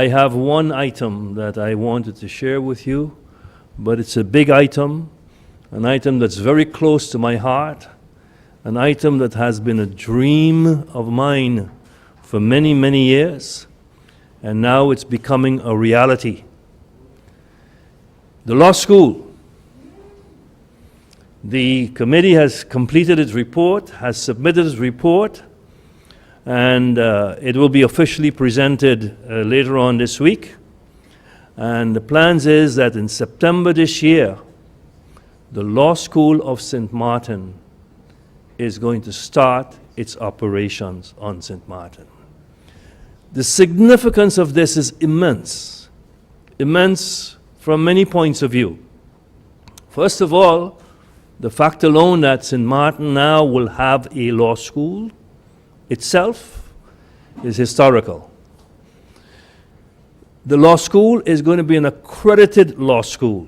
I have one item that I wanted to share with you, but it's a big item, an item that's very close to my heart, an item that has been a dream of mine for many, many years, and now it's becoming a reality. The law school. The committee has completed its report, has submitted its report, and it will be officially presented later on this week. And the plans is that in September this year, the Law School of St. Martin is going to start its operations on St. Martin. The significance of this is immense, immense from many points of view. First of all, the fact alone that St. Martin now will have a law school itself is historical. The law school is going to be an accredited law school.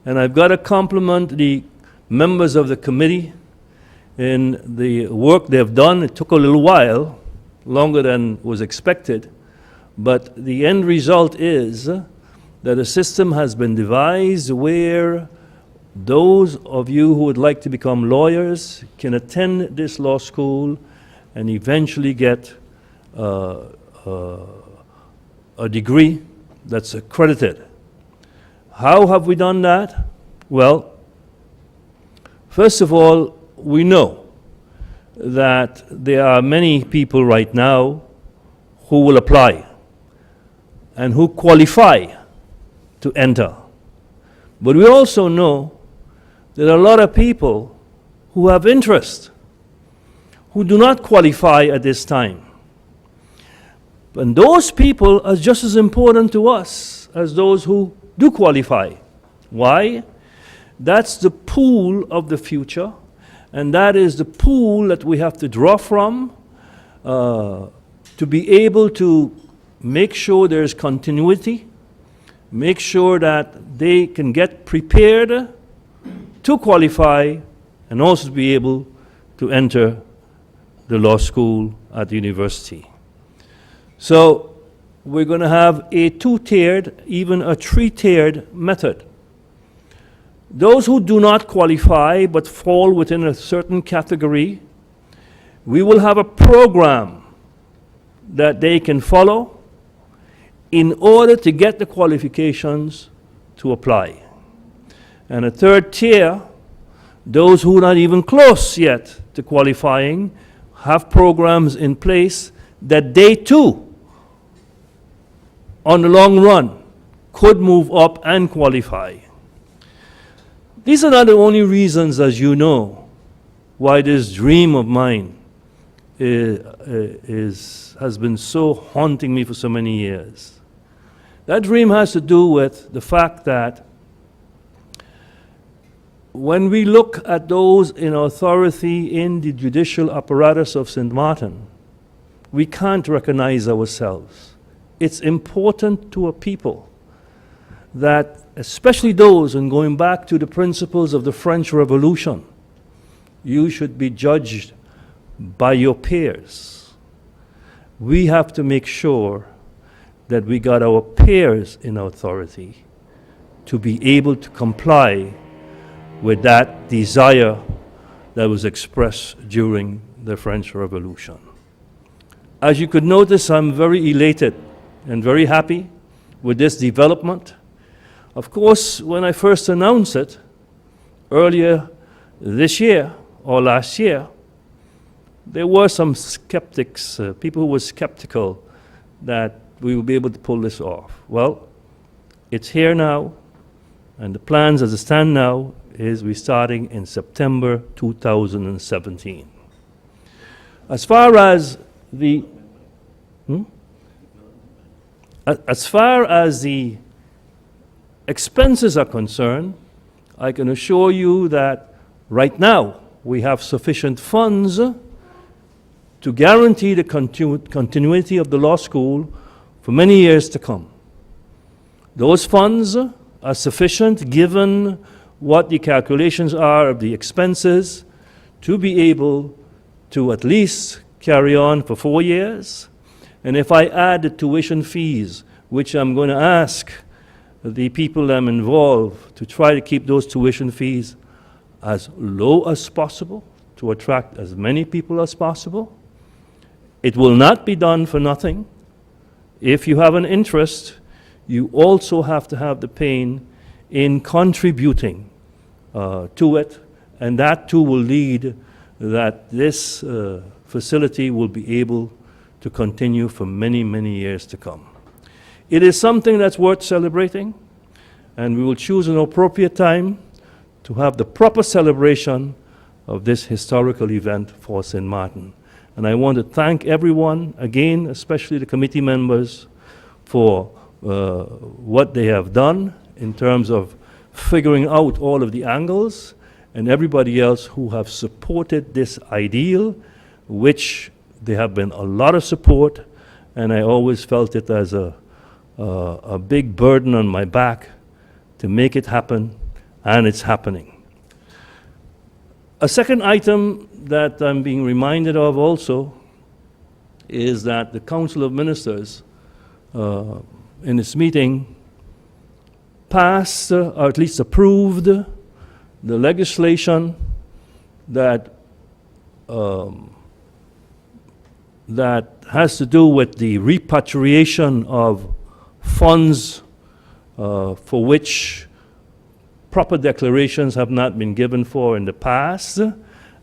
And I've got to compliment the members of the committee in the work they've done. It took a little while, longer than was expected, but the end result is that a system has been devised where those of you who would like to become lawyers can attend this law school and eventually get a degree that's accredited. How have we done that? Well, first of all, we know that there are many people right now who will apply and who qualify to enter. But we also know there are a lot of people who have interest, who do not qualify at this time. And those people are just as important to us as those who do qualify. Why? That's the pool of the future, and that is the pool that we have to draw from to be able to make sure there's continuity, make sure that they can get prepared to qualify and also to be able to enter the law school at the university. So we're going to have a two-tiered, even a three-tiered method. Those who do not qualify but fall within a certain category, we will have a program that they can follow in order to get the qualifications to apply. And a third tier, those who are not even close yet to qualifying, have programs in place that they too, on the long run, could move up and qualify. These are not the only reasons, as you know, why this dream of mine has been so haunting me for so many years. That dream has to do with the fact that when we look at those in authority in the judicial apparatus of St. Martin, we can't recognize ourselves. It's important to a people that, especially those, and going back to the principles of the French Revolution, you should be judged by your peers. We have to make sure that we got our peers in authority to be able to comply with that desire that was expressed during the French Revolution. As you could notice, I'm very elated and very happy with this development. Of course, when I first announced it earlier this year or last year, there were some skeptics, people who were skeptical that we will be able to pull this off. Well, it's here now, and the plans as they stand now is we're starting in September 2017. As far as the expenses are concerned, I can assure you that right now we have sufficient funds to guarantee the continuity of the law school for many years to come. Those funds are sufficient, given what the calculations are of the expenses, to be able to at least carry on for 4 years, And if I add the tuition fees, which I'm going to ask the people that I'm involved to try to keep those tuition fees as low as possible to attract as many people as possible. It will not be done for nothing. If you have an interest, you also have to have the pain in contributing to it, and that too will lead that this facility will be able to continue for many, many years to come. It is something that's worth celebrating, and we will choose an appropriate time to have the proper celebration of this historical event for St. Martin. And I want to thank everyone, again, especially the committee members, for what they have done in terms of figuring out all of the angles, and everybody else who have supported this ideal, which there have been a lot of support, and I always felt it as a big burden on my back to make it happen, and it's happening. A second item that I'm being reminded of also is that the Council of Ministers in its meeting passed, or at least approved, the legislation that that has to do with the repatriation of funds for which proper declarations have not been given for in the past,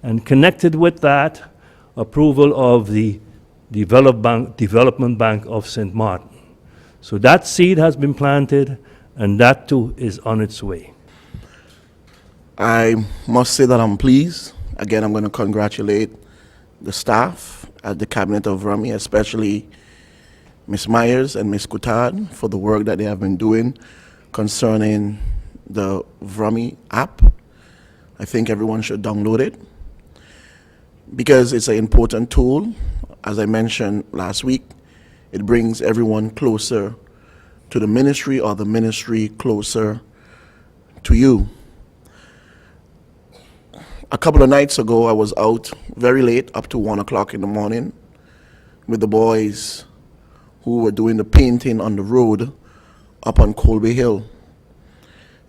and connected with that, approval of the Development Bank of St. Martin. So that seed has been planted, and that too is on its way. I must say that I'm pleased. Again, I'm going to congratulate the staff at the Cabinet of Vrummy, especially Ms. Myers and Ms. Coutard, for the work that they have been doing concerning the Vrummy app. I think everyone should download it because it's an important tool. As I mentioned last week, it brings everyone closer to the ministry, or the ministry closer to you. A couple of nights ago, I was out very late, up to 1 o'clock in the morning, with the boys who were doing the painting on the road up on Colby Hill.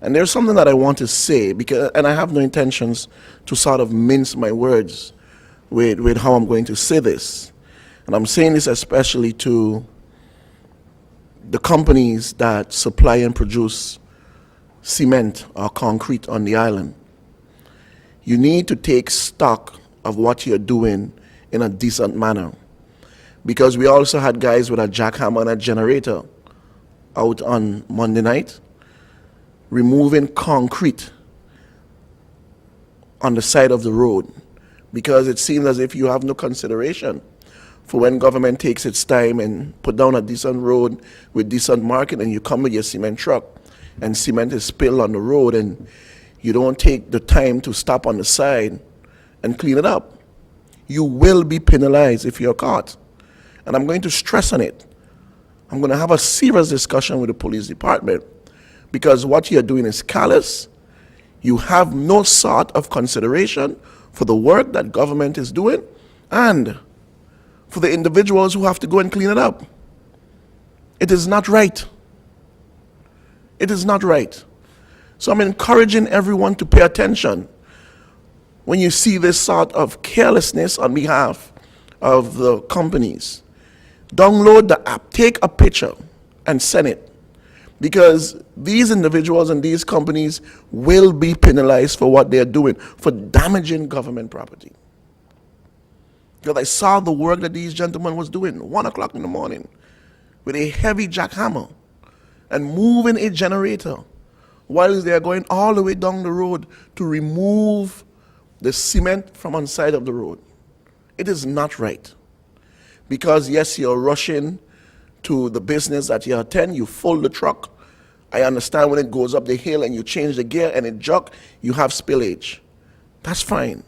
And there's something that I want to say, because, and I have no intentions to sort of mince my words with how I'm going to say this. And I'm saying this especially to the companies that supply and produce cement or concrete on the island. You need to take stock of what you're doing in a decent manner. Because we also had guys with a jackhammer and a generator out on Monday night removing concrete on the side of the road, because it seems as if you have no consideration for when government takes its time and put down a decent road with decent marking, and you come with your cement truck and cement is spilled on the road, and you don't take the time to stop on the side and clean it up. You will be penalized if you're caught. And I'm going to stress on it. I'm going to have a serious discussion with the police department, because what you're doing is callous. You have no sort of consideration for the work that government is doing and for the individuals who have to go and clean it up. It is not right. It is not right. So I'm encouraging everyone to pay attention when you see this sort of carelessness on behalf of the companies. Download the app, take a picture and send it, because these individuals and these companies will be penalized for what they're doing, for damaging government property. Because I saw the work that these gentlemen was doing 1 o'clock in the morning with a heavy jackhammer and moving a generator while they're going all the way down the road to remove the cement from on side of the road. It is not right. Because yes, you're rushing to the business that you attend, you fold the truck. I understand when it goes up the hill and you change the gear and it jog, you have spillage. That's fine.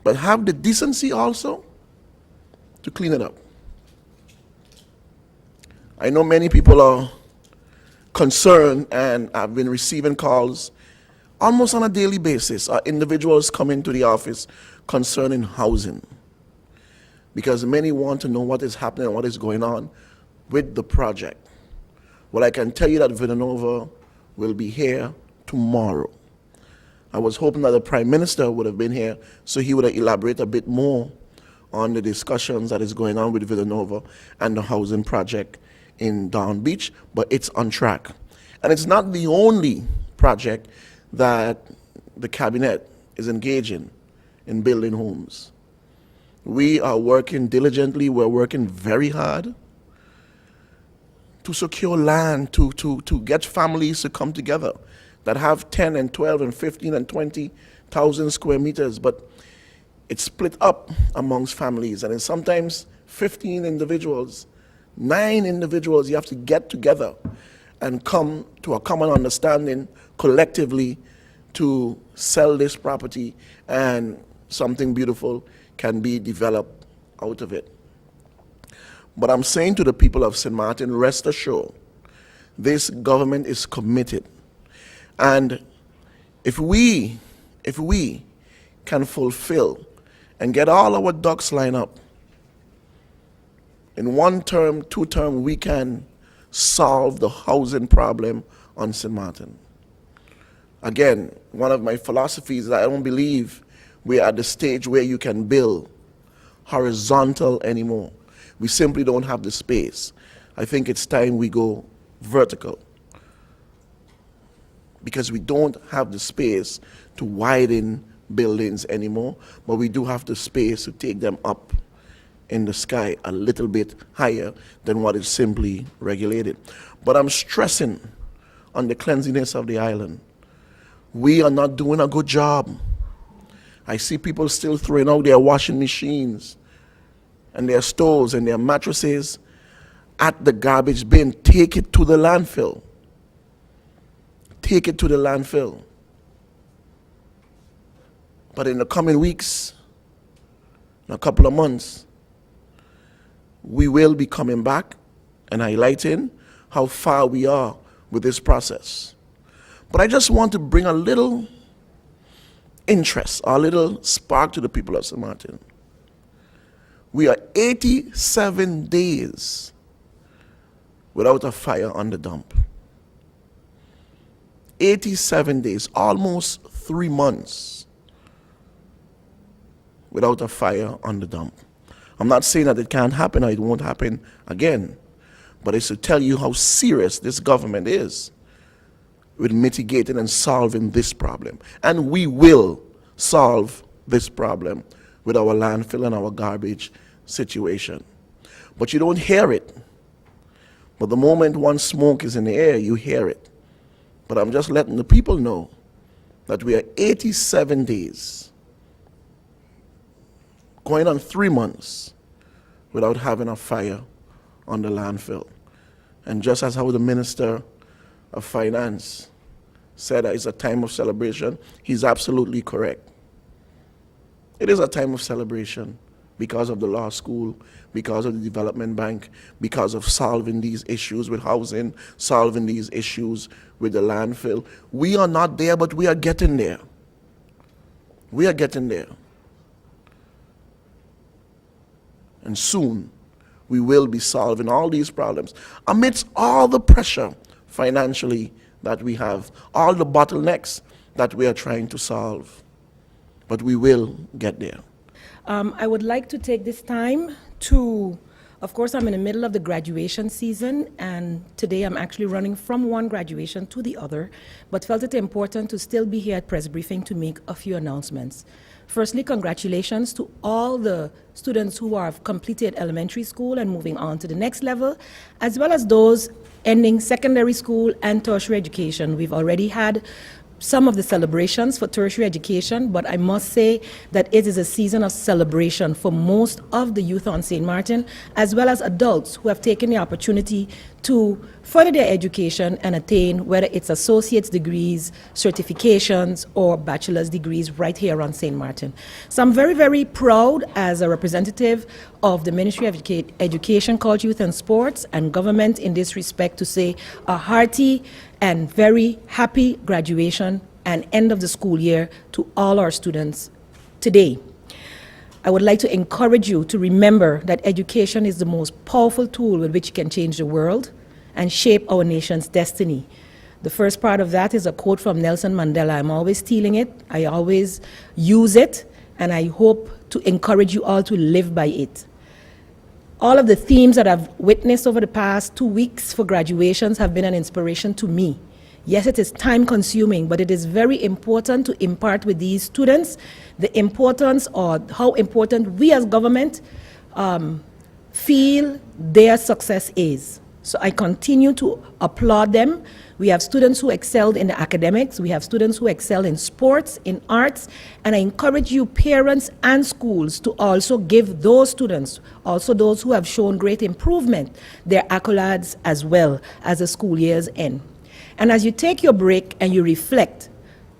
But have the decency also to clean it up. I know many people are concerned, and I've been receiving calls almost on a daily basis. Individuals come into the office concerning housing. because many want to know what is happening and what is going on with the project. Well, I can tell you that Villanova will be here tomorrow. I was hoping that the Prime Minister would have been here so he would have elaborated a bit more on the discussions that is going on with Villanova and the housing project in Down Beach, but it's on track. And it's not the only project that the cabinet is engaging in building homes. We are working diligently, we're working very hard to secure land, to get families to come together that have 10 and 12 and 15 and 20,000 square meters, but it's split up amongst families, and it's sometimes 15 individuals, 9 individuals, you have to get together and come to a common understanding collectively to sell this property, and something beautiful can be developed out of it. But I'm saying to the people of St. Martin, rest assured, this government is committed. And if we can fulfill and get all our ducks lined up, in 1 term, 2 term, we can solve the housing problem on St. Martin. Again, one of my philosophies is that I don't believe we're at the stage where you can build horizontal anymore. We simply don't have the space. I think it's time we go vertical, because we don't have the space to widen buildings anymore, but we do have the space to take them up in the sky a little bit higher than what is simply regulated. But I'm stressing on the cleanliness of the island. We are not doing a good job. I see people still throwing out their washing machines and their stoves and their mattresses at the garbage bin. Take it to the landfill. Take it to the landfill. But in the coming weeks, in a couple of months, we will be coming back and highlighting how far we are with this process. But I just want to bring a little interest, a little spark to the people of St. Martin. We are 87 days without a fire on the dump. 87 days, almost 3 months without a fire on the dump. I'm not saying that it can't happen or it won't happen again, but it's to tell you how serious this government is with mitigating and solving this problem. And we will solve this problem with our landfill and our garbage situation. But you don't hear it. But the moment one smoke is in the air, you hear it. But I'm just letting the people know that we are 87 days, going on 3 months, without having a fire on the landfill. And just as how the Minister of Finance said that it's a time of celebration, he's absolutely correct. It is a time of celebration because of the law school, because of the development bank, because of solving these issues with housing, solving these issues with the landfill. We are not there, but we are getting there. We are getting there. And soon, we will be solving all these problems amidst all the pressure financially that we have, all the bottlenecks that we are trying to solve. But we will get there. I would like to take this time to, of course, I'm in the middle of the graduation season, and today I'm actually running from one graduation to the other, but felt it important to still be here at Press Briefing to make a few announcements. Firstly, congratulations to all the students who have completed elementary school and moving on to the next level, as well as those ending secondary school and tertiary education. We've already had some of the celebrations for tertiary education, but I must say that it is a season of celebration for most of the youth on St. Martin, as well as adults who have taken the opportunity to further their education and attain whether it's associate's degrees, certifications, or bachelor's degrees right here on St. Martin. So I'm very, very proud as a representative of the Ministry of Education, Culture, Youth and Sports and government in this respect to say a hearty and very happy graduation and end of the school year to all our students today. I would like to encourage you to remember that education is the most powerful tool with which you can change the world and shape our nation's destiny. The first part of that is a quote from Nelson Mandela. I'm always stealing it, I always use it, and I hope to encourage you all to live by it. All of the themes that I've witnessed over the past 2 weeks for graduations have been an inspiration to me. Yes, it is time consuming, but it is very important to impart with these students the importance or how important we as government feel their success is. So I continue to applaud them. We have students who excelled in the academics, we have students who excel in sports, in arts, and I encourage you parents and schools to also give those students, also those who have shown great improvement, their accolades as well as the school years end. And as you take your break and you reflect,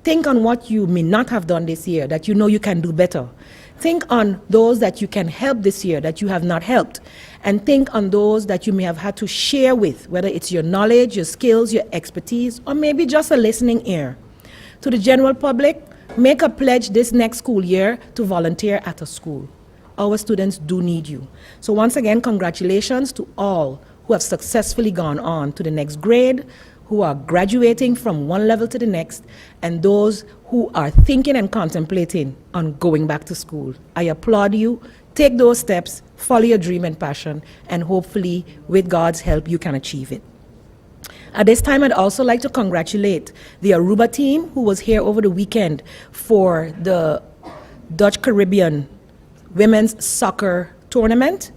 think on what you may not have done this year that you know you can do better. Think on those that you can help this year that you have not helped. And think on those that you may have had to share with, whether it's your knowledge, your skills, your expertise, or maybe just a listening ear. To the general public, make a pledge this next school year to volunteer at a school. Our students do need you. So once again, congratulations to all who have successfully gone on to the next grade, who are graduating from one level to the next, and those who are thinking and contemplating on going back to school. I applaud you. Take those steps, follow your dream and passion, and hopefully, with God's help, you can achieve it. At this time, I'd also like to congratulate the Aruba team who was here over the weekend for the Dutch Caribbean Women's Soccer Tournament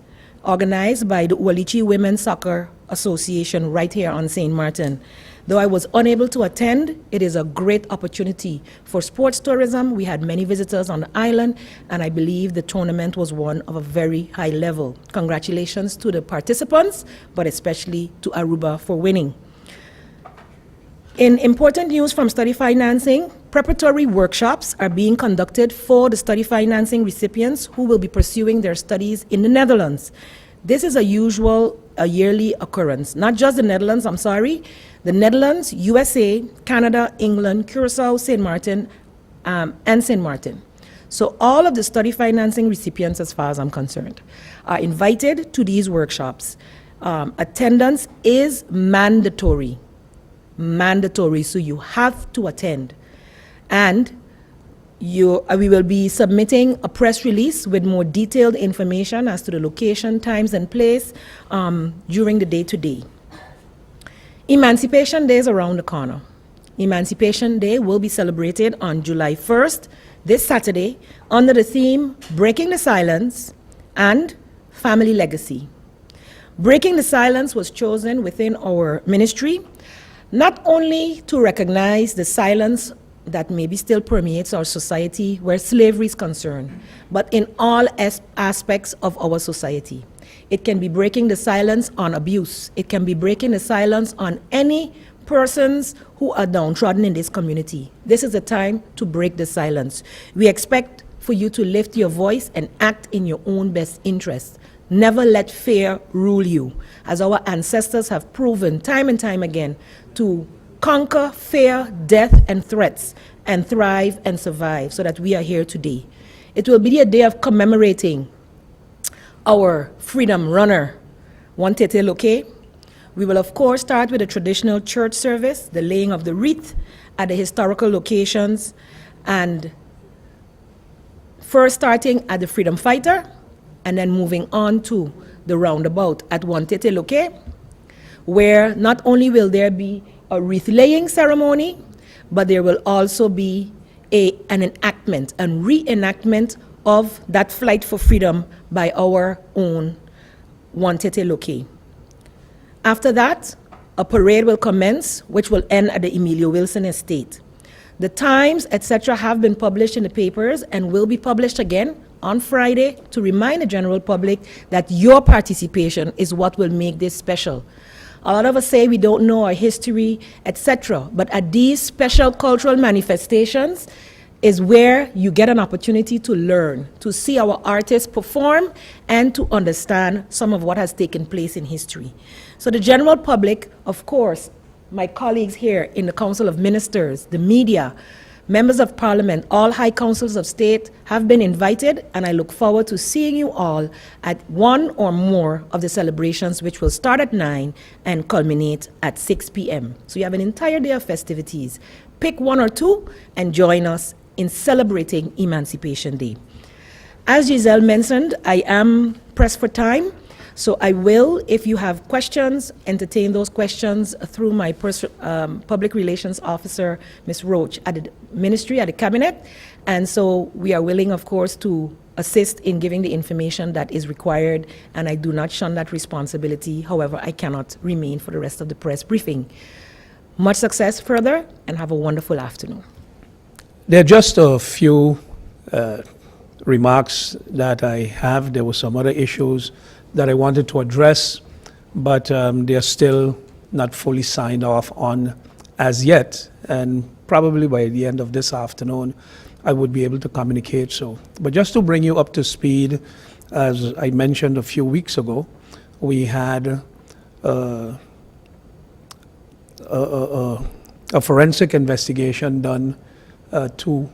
organized by the Ualichi Women's Soccer Association right here on St. Martin. Though I was unable to attend, it is a great opportunity for sports tourism. We had many visitors on the island, and I believe the tournament was one of a very high level. Congratulations to the participants, but especially to Aruba for winning. In important news from study financing, preparatory workshops are being conducted for the study financing recipients who will be pursuing their studies in the Netherlands. This is a yearly occurrence. Not just the Netherlands, the Netherlands, USA, Canada, England, Curacao, St. Martin, and St. Martin. So all of the study financing recipients, as far as I'm concerned, are invited to these workshops. Attendance is mandatory, so you have to attend. And we will be submitting a press release with more detailed information as to the location, times, and place during the day today. Emancipation Day is around the corner. Emancipation Day will be celebrated on July 1st, this Saturday, under the theme Breaking the Silence and Family Legacy. Breaking the Silence was chosen within our ministry, not only to recognize the silence that maybe still permeates our society where slavery is concerned, but in all aspects of our society. It can be breaking the silence on abuse. It can be breaking the silence on any persons who are downtrodden in this community. This is a time to break the silence. We expect for you to lift your voice and act in your own best interest. Never let fear rule you, as our ancestors have proven time and time again to conquer fear, death, and threats, and thrive and survive so that we are here today. It will be a day of commemorating our freedom runner, Wantete Loke. We will, of course, start with a traditional church service, the laying of the wreath at the historical locations, and first starting at the freedom fighter, and then moving on to the roundabout at Wantete Loke, where not only will there be a wreath-laying ceremony, but there will also be an enactment and reenactment of that flight for freedom by our own Wantete Loke. After that, a parade will commence, which will end at the Emilio Wilson Estate. The times, etc., have been published in the papers and will be published again on Friday to remind the general public that your participation is what will make this special. A lot of us say we don't know our history, etc., but at these special cultural manifestations is where you get an opportunity to learn, to see our artists perform, and to understand some of what has taken place in history. So the general public, of course, my colleagues here in the Council of Ministers, the media, Members of Parliament, all high councils of state have been invited, and I look forward to seeing you all at one or more of the celebrations, which will start at 9 and culminate at 6 p.m. So you have an entire day of festivities. Pick one or two and join us in celebrating Emancipation Day. As Giselle mentioned, I am pressed for time, so I will, if you have questions, entertain those questions through my public relations officer, Ms. Roach, at the ministry, at the cabinet. And so we are willing, of course, to assist in giving the information that is required, and I do not shun that responsibility. However, I cannot remain for the rest of the press briefing. Much success further, and have a wonderful afternoon. There are just a few remarks that I have. There were some other issues that I wanted to address, but they're still not fully signed off on as yet. And probably by the end of this afternoon, I would be able to communicate so. But just to bring you up to speed, as I mentioned a few weeks ago, we had a forensic investigation done to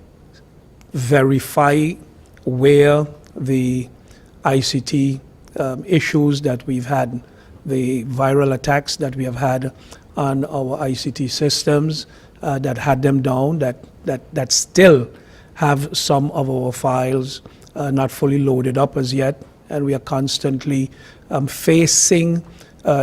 verify where the ICT issues that we've had, the viral attacks that we have had on our ICT systems that had them down, that still have some of our files not fully loaded up as yet, and we are constantly facing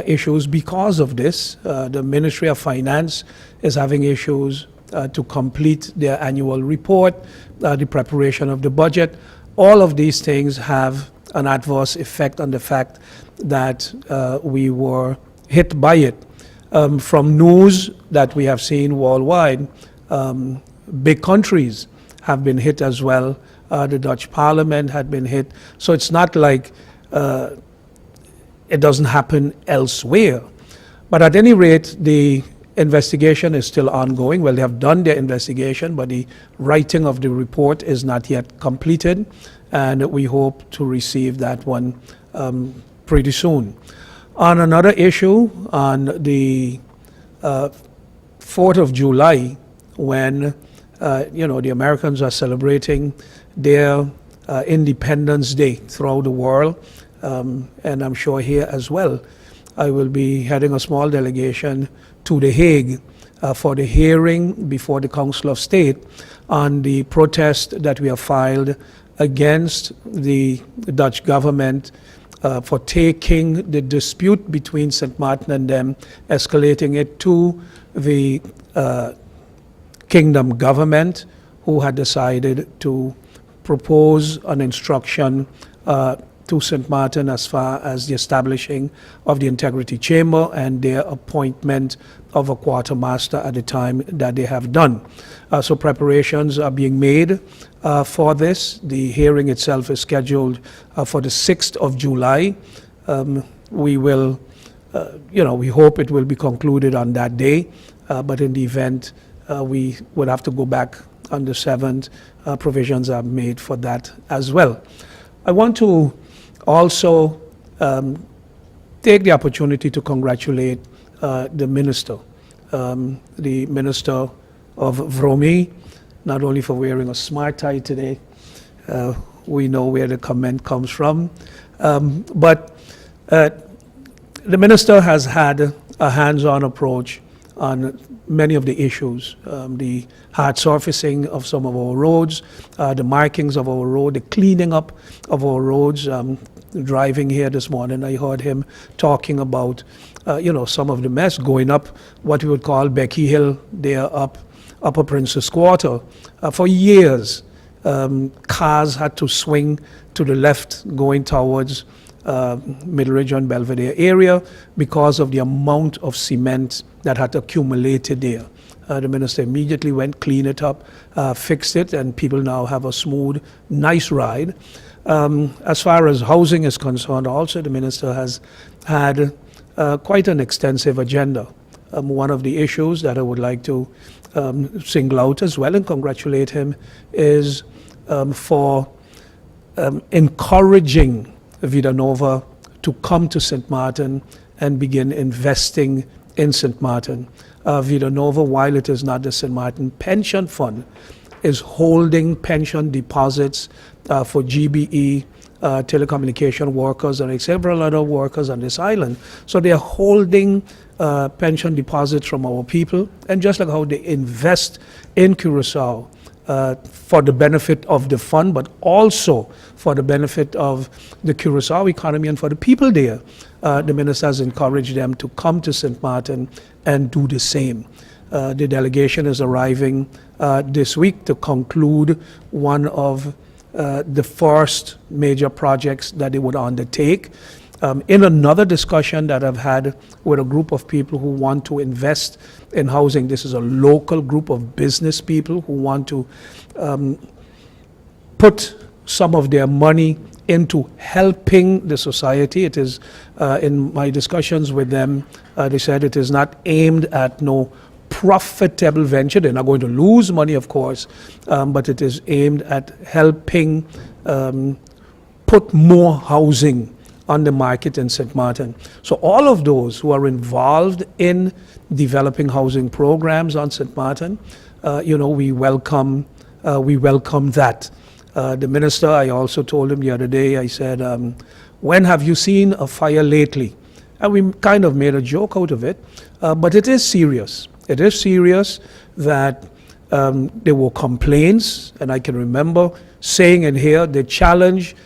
issues because of this. The Ministry of Finance is having issues to complete their annual report, the preparation of the budget. All of these things have an adverse effect on the fact that we were hit by it. From news that we have seen worldwide, big countries have been hit as well. The Dutch Parliament had been hit. So it's not like it doesn't happen elsewhere. But at any rate, the investigation is still ongoing. Well, they have done their investigation, but the writing of the report is not yet completed, and we hope to receive that one pretty soon. On another issue, on the 4th of July, when the Americans are celebrating their Independence Day throughout the world, and I'm sure here as well, I will be heading a small delegation to The Hague for the hearing before the Council of State on the protest that we have filed against the Dutch government for taking the dispute between St. Martin and them, escalating it to the kingdom government, who had decided to propose an instruction to St. Martin as far as the establishing of the Integrity Chamber and their appointment of a quartermaster at the time that they have done. So preparations are being made for this. The hearing itself is scheduled for the 6th of July. We will, we hope it will be concluded on that day, but in the event we would have to go back on the 7th, provisions are made for that as well. I want to also take the opportunity to congratulate the Minister of VROMI, not only for wearing a smart tie today, we know where the comment comes from, but the Minister has had a hands-on approach on many of the issues, the hard surfacing of some of our roads, the markings of our road, the cleaning up of our roads. Driving here this morning, I heard him talking about, some of the mess going up what we would call Becky Hill, there up Upper Princess Quarter. For years, cars had to swing to the left going towards Middle Ridge and Belvedere area because of the amount of cement that had accumulated there. The minister immediately went, cleaned it up, fixed it, and people now have a smooth, nice ride. As far as housing is concerned, also the minister has had quite an extensive agenda. One of the issues that I would like to single out as well and congratulate him is for encouraging Vida Nova to come to St. Martin and begin investing in St. Martin. Vida Nova, while it is not the St. Martin Pension Fund, is holding pension deposits for GBE, telecommunication workers, and several other workers on this island. So they are holding pension deposits from our people, and just like how they invest in Curacao for the benefit of the fund, but also for the benefit of the Curacao economy and for the people there. The minister has encouraged them to come to St. Martin and do the same. The delegation is arriving this week to conclude one of the first major projects that they would undertake. In another discussion that I've had with a group of people who want to invest in housing, this is a local group of business people who want to put some of their money into helping the society. It is, in my discussions with them, they said it is not aimed at no profitable venture. They're not going to lose money, of course, but it is aimed at helping put more housing on the market in St. Martin. So all of those who are involved in developing housing programs on St. Martin, we welcome that. The minister, I also told him the other day, I said, when have you seen a fire lately? And we kind of made a joke out of it, but it is serious. It is serious that there were complaints, and I can remember saying in here, the challenge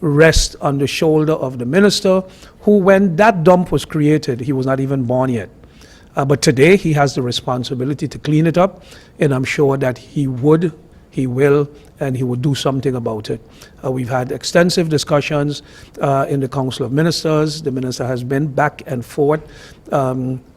rests on the shoulder of the minister, who, when that dump was created, he was not even born yet. But today he has the responsibility to clean it up, and I'm sure that he will, and he will do something about it. We've had extensive discussions in the Council of Ministers. The minister has been back and forth,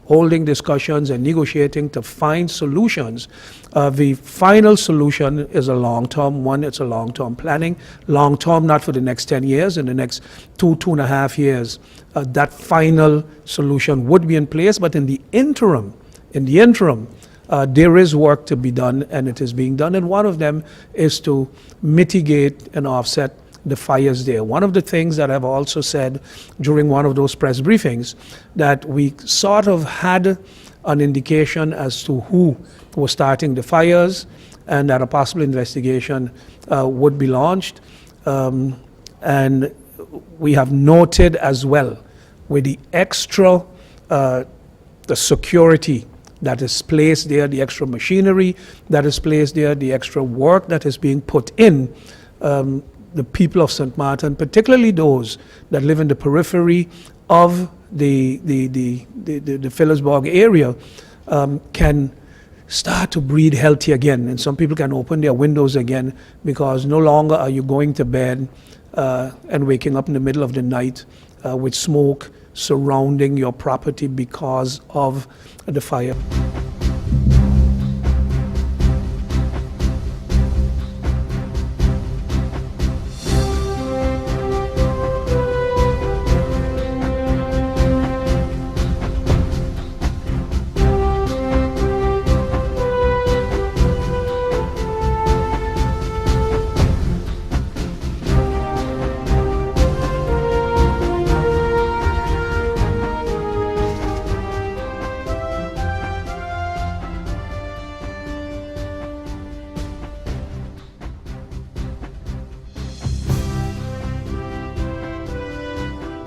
holding discussions and negotiating to find solutions. The final solution is a long-term one. It's a long-term planning. Long-term, not for the next 10 years, in the next 2.5 years. That final solution would be in place, but in the interim, there is work to be done, and it is being done, and one of them is to mitigate and offset the fires there. One of the things that I've also said during one of those press briefings, that we sort of had an indication as to who was starting the fires, and that a possible investigation would be launched. And we have noted as well, with the extra, the security that is placed there, the extra machinery that is placed there, the extra work that is being put in, the people of St. Martin, particularly those that live in the periphery of the Phillipsburg area, can start to breathe healthy again. And some people can open their windows again, because no longer are you going to bed and waking up in the middle of the night with smoke surrounding your property because of the fire.